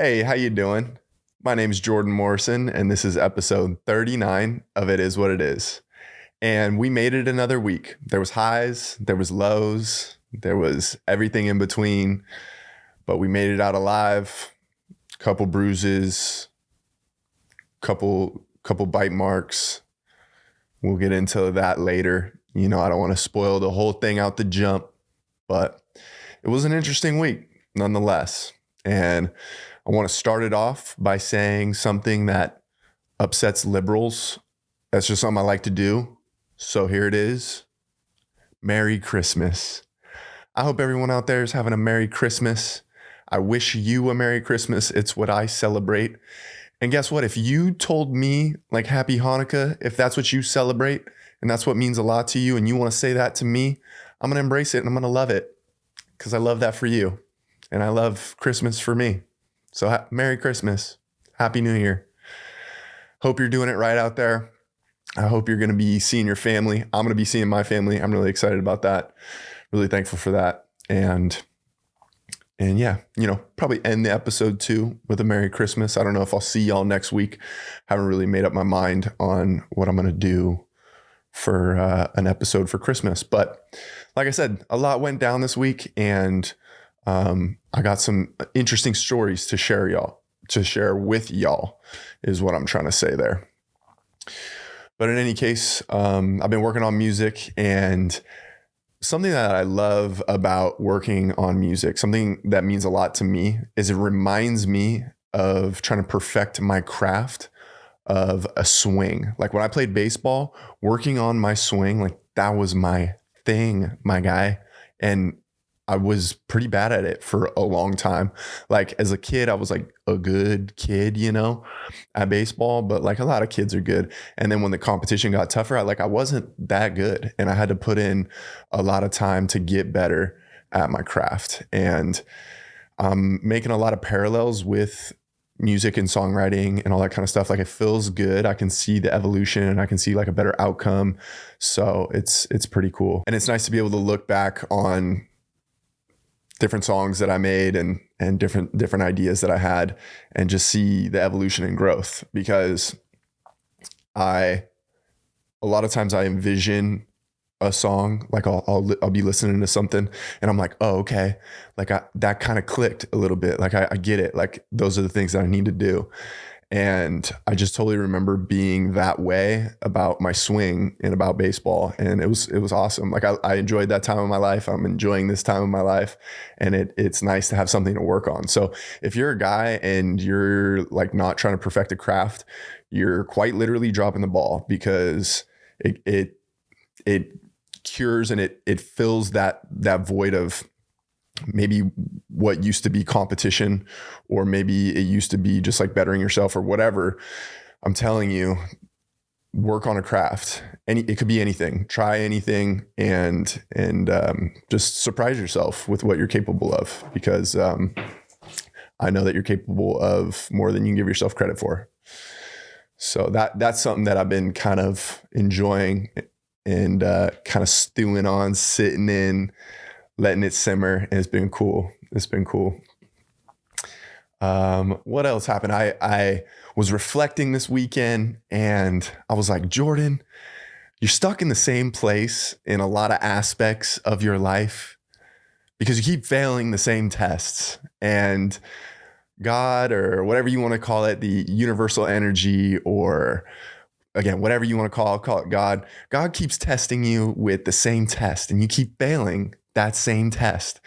Hey, how you doing? My name is Jordan Morrison, and this is episode 39 of It Is What It Is. And we made it another week. There was highs, there was lows, there was everything in between, but we made it out alive. Couple bruises, couple bite marks. We'll get into that later. I don't want to spoil the whole thing out the jump, but it was an interesting week nonetheless. And I want to start it off by saying something that upsets liberals. That's just something I like to do. So here it is. Merry Christmas. I hope everyone out there is having a Merry Christmas. I wish you a Merry Christmas. It's what I celebrate. And guess what? If you told me like Happy Hanukkah, if that's what you celebrate and that's what means a lot to you and you want to say that to me, I'm going to embrace it and I'm going to love it because I love that for you. And I love Christmas for me. So Merry Christmas. Happy New Year. Hope you're doing it right out there. I hope you're going to be seeing your family. I'm going to be seeing my family. I'm really excited about that. Really thankful for that. And yeah, probably end the episode too with a Merry Christmas. I don't know if I'll see y'all next week. Haven't really made up my mind on what I'm going to do for an episode for Christmas. But like I said, a lot went down this week and I got some interesting stories to share with y'all is what I'm trying to say there. But in any case, I've been working on music, and something that I love about working on music, something that means a lot to me, is it reminds me of trying to perfect my craft of a swing. Like when I played baseball, working on my swing, like that was my thing, my guy. And I was pretty bad at it for a long time. Like as a kid, I was like a good kid, at baseball, but like a lot of kids are good. And then when the competition got tougher, I wasn't that good. And I had to put in a lot of time to get better at my craft. And I'm making a lot of parallels with music and songwriting and all that kind of stuff. Like it feels good. I can see the evolution and I can see like a better outcome. So it's pretty cool. And it's nice to be able to look back on different songs that I made and different ideas that I had and just see the evolution and growth, because a lot of times I envision a song, like I'll be listening to something and I'm like, oh, okay. Like that kind of clicked a little bit. Like I get it. Like those are the things that I need to do. And I just totally remember being that way about my swing and about baseball. And it was awesome. Like I enjoyed that time of my life. I'm enjoying this time of my life. And it's nice to have something to work on. So if you're a guy and you're like not trying to perfect a craft, you're quite literally dropping the ball, because it cures and it fills that void of maybe what used to be competition, or maybe it used to be just like bettering yourself or whatever. I'm telling you, work on a craft. It could be anything. Try anything and just surprise yourself with what you're capable of, because I know that you're capable of more than you can give yourself credit for. So that's something that I've been kind of enjoying and kind of stewing on, sitting in, letting it simmer, and it's been cool. What else happened? I was reflecting this weekend and I was like, Jordan, you're stuck in the same place in a lot of aspects of your life because you keep failing the same tests. And God, or whatever you want to call it, the universal energy, or again, whatever you want to call it God. God keeps testing you with the same test and you keep failing that same test.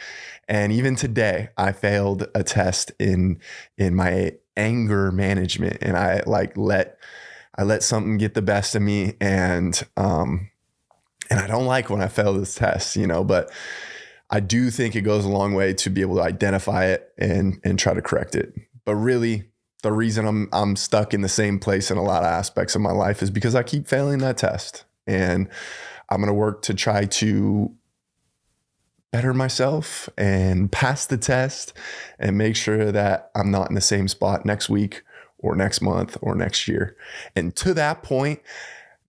And even today, I failed a test in my anger management, and I let something get the best of me, and I don't like when I fail this test, but I do think it goes a long way to be able to identify it and try to correct it. But really, the reason I'm stuck in the same place in a lot of aspects of my life is because I keep failing that test, and I'm going to work to try to better myself and pass the test and make sure that I'm not in the same spot next week or next month or next year. And to that point,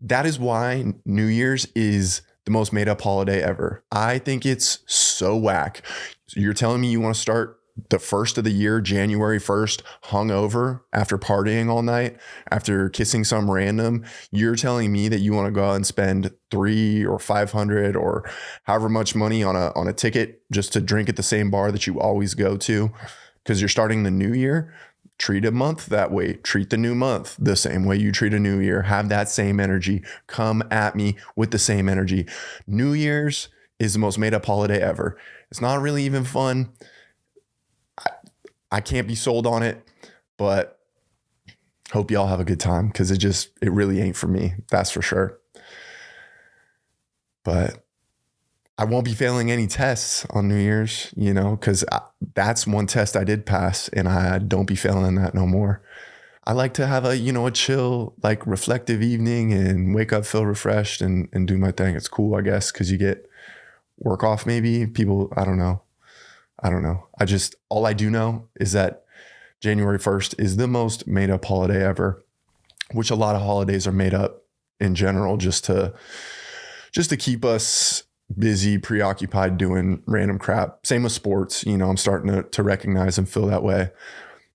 that is why New Year's is the most made up holiday ever. I think it's so whack. You're telling me you want to start the first of the year, January 1st, hungover after partying all night, after kissing some random, you're telling me that you want to go out and spend 300 or 500 or however much money on a ticket just to drink at the same bar that you always go to because you're starting the new year? Treat a month that way. Treat the new month the same way you treat a new year. Have that same energy. Come at me with the same energy. New Year's is the most made up holiday ever. It's not really even fun. I can't be sold on it, but hope y'all have a good time because it really ain't for me. That's for sure. But I won't be failing any tests on New Year's, because that's one test I did pass and I don't be failing that no more. I like to have a chill, like reflective evening and wake up, feel refreshed and do my thing. It's cool, I guess, because you get work off maybe. People, I don't know. All I do know is that January 1st is the most made up holiday ever, which a lot of holidays are made up in general just to keep us busy, preoccupied doing random crap. Same with sports. I'm starting to recognize and feel that way.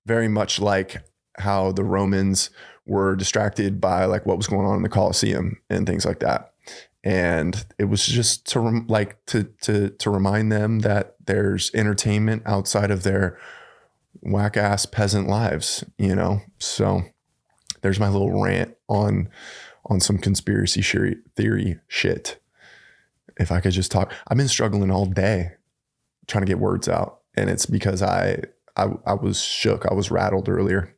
Very much like how the Romans were distracted by like what was going on in the Colosseum and things like that. And it was just to remind them that there's entertainment outside of their whack ass peasant lives, So there's my little rant on some conspiracy theory shit. If I could just talk, I've been struggling all day trying to get words out, and it's because I was shook. I was rattled earlier,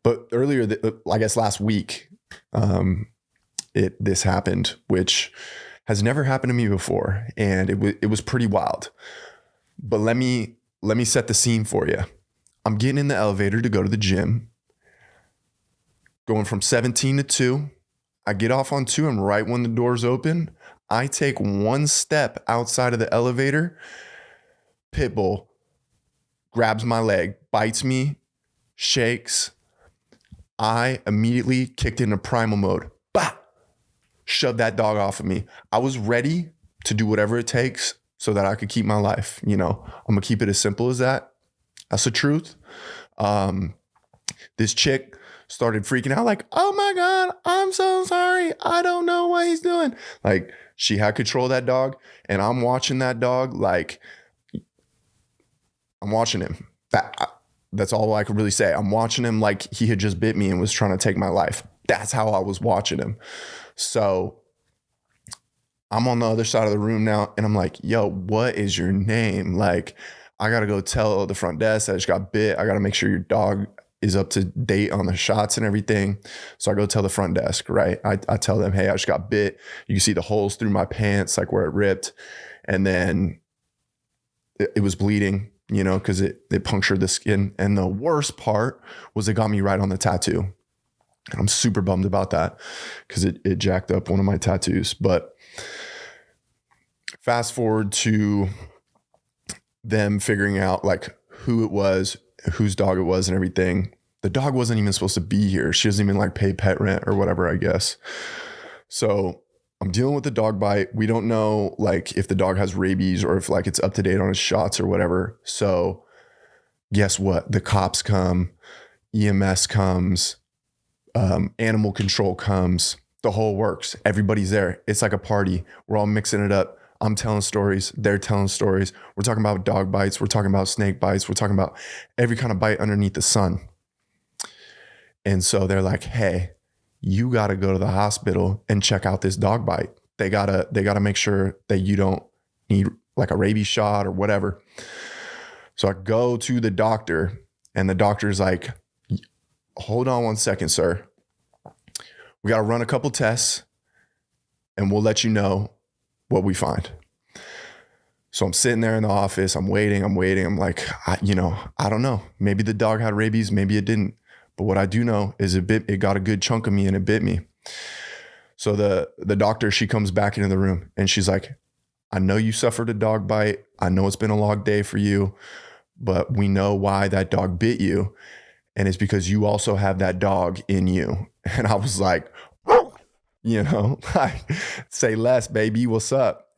but earlier, I guess last week, this happened, which has never happened to me before, and it was pretty wild. But let me set the scene for you. I'm getting in the elevator to go to the gym, going from 17 to 2. I get off on 2, and right when the doors open, I take one step outside of the elevator. Pitbull grabs my leg, bites me, shakes. I immediately kicked into primal mode. Bah! Shoved that dog off of me. I was ready to do whatever it takes so that I could keep my life. I'm going to keep it as simple as that. That's the truth. This chick started freaking out like, oh my God, I'm so sorry. I don't know what he's doing. Like, she had control of that dog, and I'm watching that dog like I'm watching him. That's all I could really say. I'm watching him like he had just bit me and was trying to take my life. That's how I was watching him. So I'm on the other side of the room now, and I'm like, yo, what is your name? Like, I got to go tell the front desk I just got bit. I got to make sure your dog is up to date on the shots and everything. So I go tell the front desk, right? I tell them, hey, I just got bit. You can see the holes through my pants, like where it ripped. And then it was bleeding, because it punctured the skin. And the worst part was it got me right on the tattoo. And I'm super bummed about that because it jacked up one of my tattoos. But fast forward to them figuring out like who it was, whose dog it was and everything. The dog wasn't even supposed to be here. She doesn't even like pay pet rent or whatever, I guess. So I'm dealing with the dog bite. We don't know like if the dog has rabies or if like it's up to date on his shots or whatever. So guess what? The cops come, EMS comes, animal control comes, the whole works. Everybody's there. It's like a party. We're all mixing it up. I'm telling stories. They're telling stories. We're talking about dog bites. We're talking about snake bites. We're talking about every kind of bite underneath the sun. And so they're like, hey, you got to go to the hospital and check out this dog bite. They gotta make sure that you don't need like a rabies shot or whatever. So I go to the doctor, and the doctor's like, hold on one second, sir. We got to run a couple tests, and we'll let you know what we find. So I'm sitting there in the office. I'm waiting. I'm like, I don't know. Maybe the dog had rabies. Maybe it didn't. But what I do know is it got a good chunk of me and it bit me. So the doctor, she comes back into the room and she's like, I know you suffered a dog bite. I know it's been a long day for you, but we know why that dog bit you. And it's because you also have that dog in you. And I was like, like, say less, baby, what's up?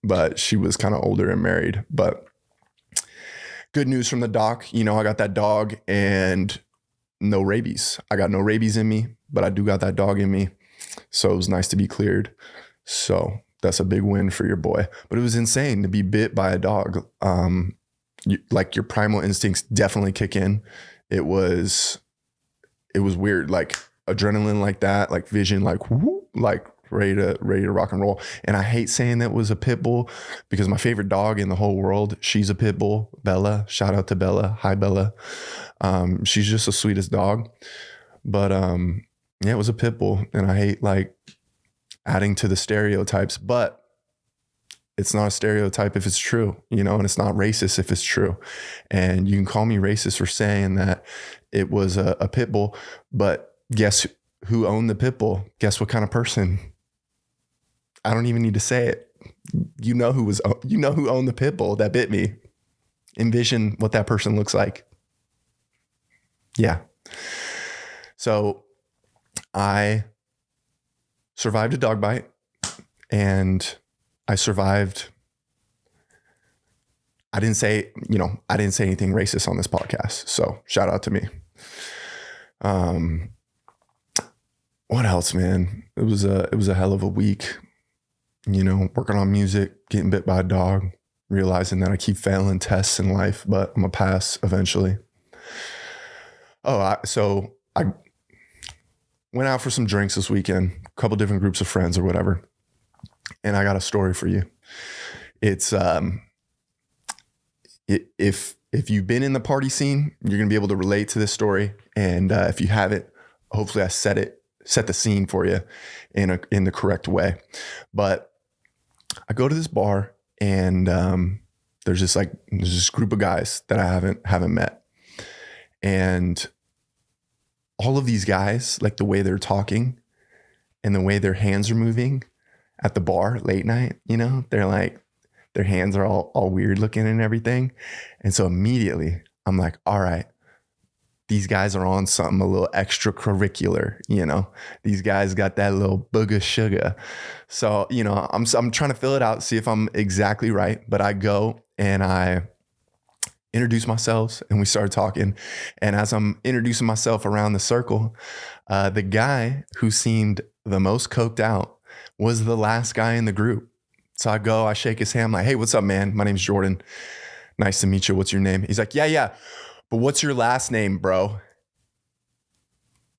But she was kind of older and married. But good news from the doc. I got that dog and no rabies. I got no rabies in me, but I do got that dog in me. So it was nice to be cleared. So that's a big win for your boy. But it was insane to be bit by a dog. Like your primal instincts definitely kick in. It was weird, like adrenaline like that, like vision, like whoop, like ready to rock and roll. And I hate saying that was a pit bull because my favorite dog in the whole world, she's a pit bull, Bella. Shout out to Bella. Hi, Bella. She's just the sweetest dog. But yeah, it was a pit bull, and I hate like adding to the stereotypes, but it's not a stereotype if it's true, and it's not racist if it's true. And you can call me racist for saying that it was a pit bull, but guess who owned the pit bull? Guess what kind of person? I don't even need to say it. You know who owned the pit bull that bit me. Envision what that person looks like. Yeah. So I survived a dog bite, and I survived. I didn't say anything racist on this podcast. So shout out to me. What else, man? It was a hell of a week, working on music, getting bit by a dog, realizing that I keep failing tests in life, but I'm gonna pass eventually. So I went out for some drinks this weekend, a couple different groups of friends or whatever. And I got a story for you. It's, if you've been in the party scene, you're going to be able to relate to this story. And if you haven't, hopefully I set the scene for you in the correct way. But I go to this bar, and there's this group of guys that I haven't met. And all of these guys, like the way they're talking and the way their hands are moving at the bar late night, they're like, their hands are all weird looking and everything. And so immediately I'm like, all right, these guys are on something a little extracurricular, these guys got that little booger sugar. So, I'm trying to fill it out, see if I'm exactly right. But I go and I introduce myself, and we started talking. And as I'm introducing myself around the circle, the guy who seemed the most coked out was the last guy in the group. So I shake his hand. I'm like, hey, what's up, man? My name's Jordan. Nice to meet you. What's your name? He's like, yeah. But what's your last name, bro?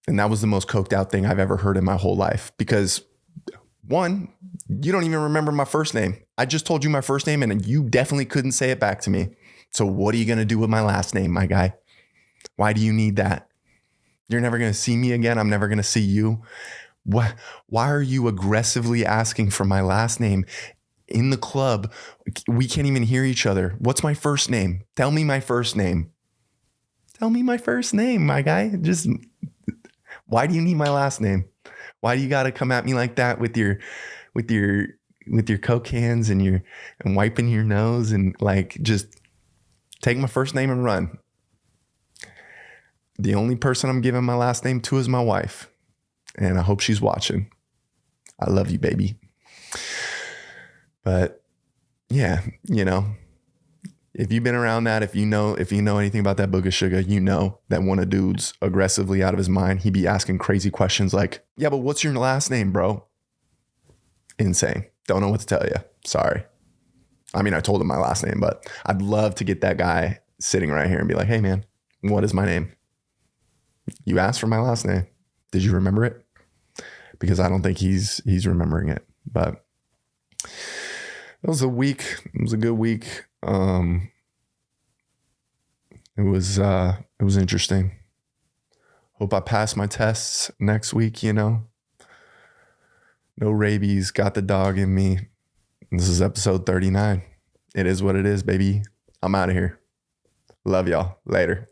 And that was the most coked out thing I've ever heard in my whole life. Because one, you don't even remember my first name. I just told you my first name, and you definitely couldn't say it back to me. So what are you going to do with my last name, my guy? Why do you need that? You're never going to see me again. I'm never going to see you. Why are you aggressively asking for my last name in the club? We can't even hear each other. What's my first name? Tell me my first name. Tell me my first name, my guy. Just why do you need my last name? Why do you got to come at me like that with your Coke hands and wiping your nose and like just take my first name and run? The only person I'm giving my last name to is my wife. And I hope she's watching. I love you, baby. But yeah, if you've been around that, if you know anything about that booger sugar, you know that when a dude's aggressively out of his mind, he'd be asking crazy questions like, yeah, but what's your last name, bro? Insane. Don't know what to tell you. Sorry. I mean, I told him my last name, but I'd love to get that guy sitting right here and be like, hey man, what is my name? You asked for my last name. Did you remember it? Because I don't think he's remembering it. But it was a week. It was a good week. It was interesting. Hope I pass my tests next week, No rabies, got the dog in me. This is episode 39. It is what it is, baby. I'm out of here. Love y'all. Later.